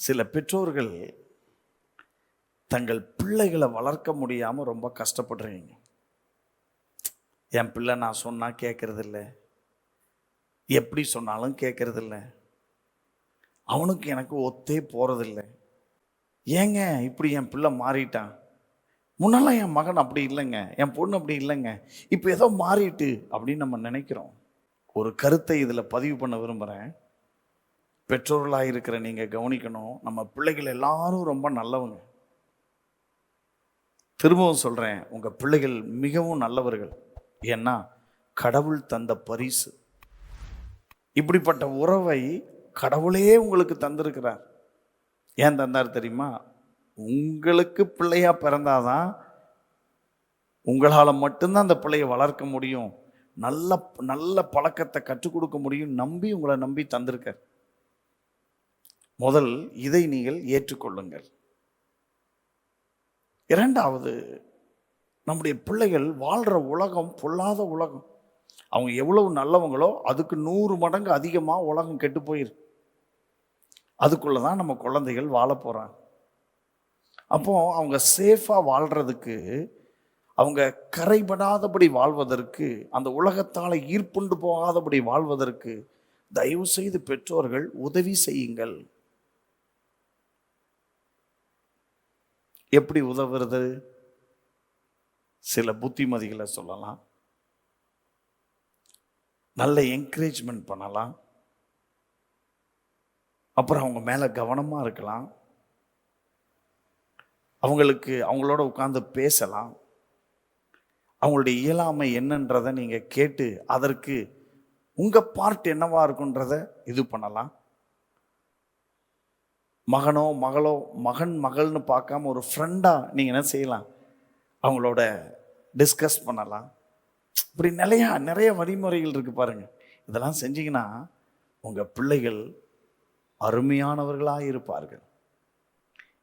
சில பெற்றோர்கள் தங்கள் பிள்ளைகளை வளர்க்க முடியாமல் ரொம்ப கஷ்டப்படுறீங்க. என் பிள்ளை நான் சொன்னால் கேட்கறதில்ல, எப்படி சொன்னாலும் கேட்கறதில்ல, அவனுக்கு எனக்கு ஒத்தே போகிறதில்ல. ஏங்க இப்படி என் பிள்ளை மாறிட்டான்? முன்னெல்லாம் என் மகன் அப்படி இல்லைங்க, என் பொண்ணு அப்படி இல்லைங்க, இப்போ ஏதோ மாறிட்டு அப்படின்னு நம்ம நினைக்கிறோம். ஒரு கருத்தை இதில் பதிவு பண்ண விரும்புகிறேன். பெற்றோர்களாக இருக்கிற நீங்கள் கவனிக்கணும், நம்ம பிள்ளைகள் எல்லாரும் ரொம்ப நல்லவங்க. திரும்பவும் சொல்கிறேன், உங்கள் பிள்ளைகள் மிகவும் நல்லவர்கள். ஏன்னா கடவுள் தந்த பரிசு. இப்படிப்பட்ட உறவை கடவுளே உங்களுக்கு தந்திருக்கிறார். ஏன் தந்தார் தெரியுமா? உங்களுக்கு பிள்ளையா பிறந்தாதான் உங்களால் மட்டும்தான் அந்த பிள்ளையை வளர்க்க முடியும், நல்ல நல்ல பழக்கத்தை கற்றுக் கொடுக்க முடியும், உங்களை நம்பி தந்திருக்கார். முதல் இதை நீங்கள் ஏற்றுக்கொள்ளுங்கள். இரண்டாவது, நம்முடைய பிள்ளைகள் வாழ்கிற உலகம் பொல்லாத உலகம். அவங்க எவ்வளவு நல்லவங்களோ அதுக்கு 100 மடங்கு அதிகமாக உலகம் கெட்டு போயிருக்கு. அதுக்குள்ளே தான் நம்ம குழந்தைகள் வாழ போகிறாங்க. அப்போ அவங்க சேஃபாக வாழ்கிறதுக்கு, அவங்க கரைபடாதபடி வாழ்வதற்கு, அந்த உலகத்தால் ஈர்ப்புண்டு போகாதபடி வாழ்வதற்கு தயவு செய்து பெற்றோர்கள் உதவி செய்யுங்கள். எப்படி உதவுறது? சில புத்திமதிகளை சொல்லலாம், நல்ல என்கரேஜ்மெண்ட் பண்ணலாம், அப்புறம் அவங்க மேலே கவனமாக இருக்கலாம், அவங்களோட உட்கார்ந்து பேசலாம், அவங்களுடைய இயலாமை என்னன்றதை நீங்கள் கேட்டு அதற்கு உங்கள் பார்ட் என்னவா இருக்குன்றதை இது பண்ணலாம். மகனோ மகளோ, மகள்னு பார்க்காம ஒரு ஃப்ரெண்டாக நீங்கள் என்ன செய்யலாம், அவங்களோட டிஸ்கஸ் பண்ணலாம். இப்படி நிறைய வழிமுறைகள் இருக்குது பாருங்கள். இதெல்லாம் செஞ்சீங்கன்னா உங்கள் பிள்ளைகள் அருமையானவர்களாக இருப்பார்கள்.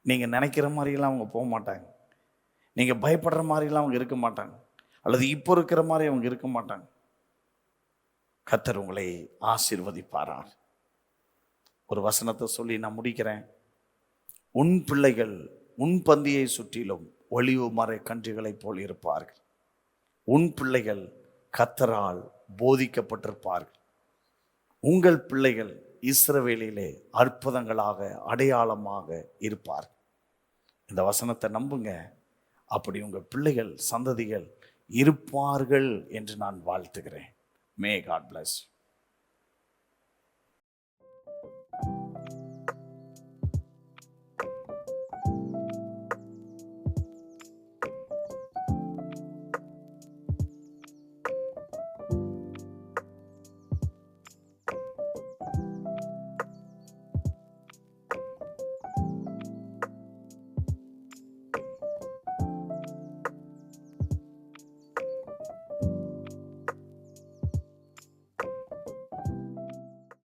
நீங்கள் நினைக்கிற மாதிரிலாம் அவங்க போக மாட்டாங்க, நீங்கள் பயப்படுற மாதிரிலாம் அவங்க இருக்க மாட்டாங்க, அல்லது இப்போ இருக்கிற மாதிரி அவங்க இருக்க மாட்டாங்க. கர்த்தர் உங்களை ஆசீர்வதிப்பாரார். ஒரு வசனத்தை சொல்லி நான் முடிக்கிறேன். உன் பிள்ளைகள் உன் பந்தியை சுற்றிலும் ஒலிவு மர கன்றுகளைப் போல் இருப்பார்கள். உன் பிள்ளைகள் கர்த்தரால் போதிக்கப்பட்டிருப்பார்கள். உங்கள் பிள்ளைகள் இஸ்ரவேலிலே அற்புதங்களாக அடையாளமாக இருப்பார்கள். இந்த வசனத்தை நம்புங்க. அப்படி உங்கள் பிள்ளைகள் சந்ததிகள் இருப்பார்கள் என்று நான் வாழ்த்துகிறேன். May God bless you.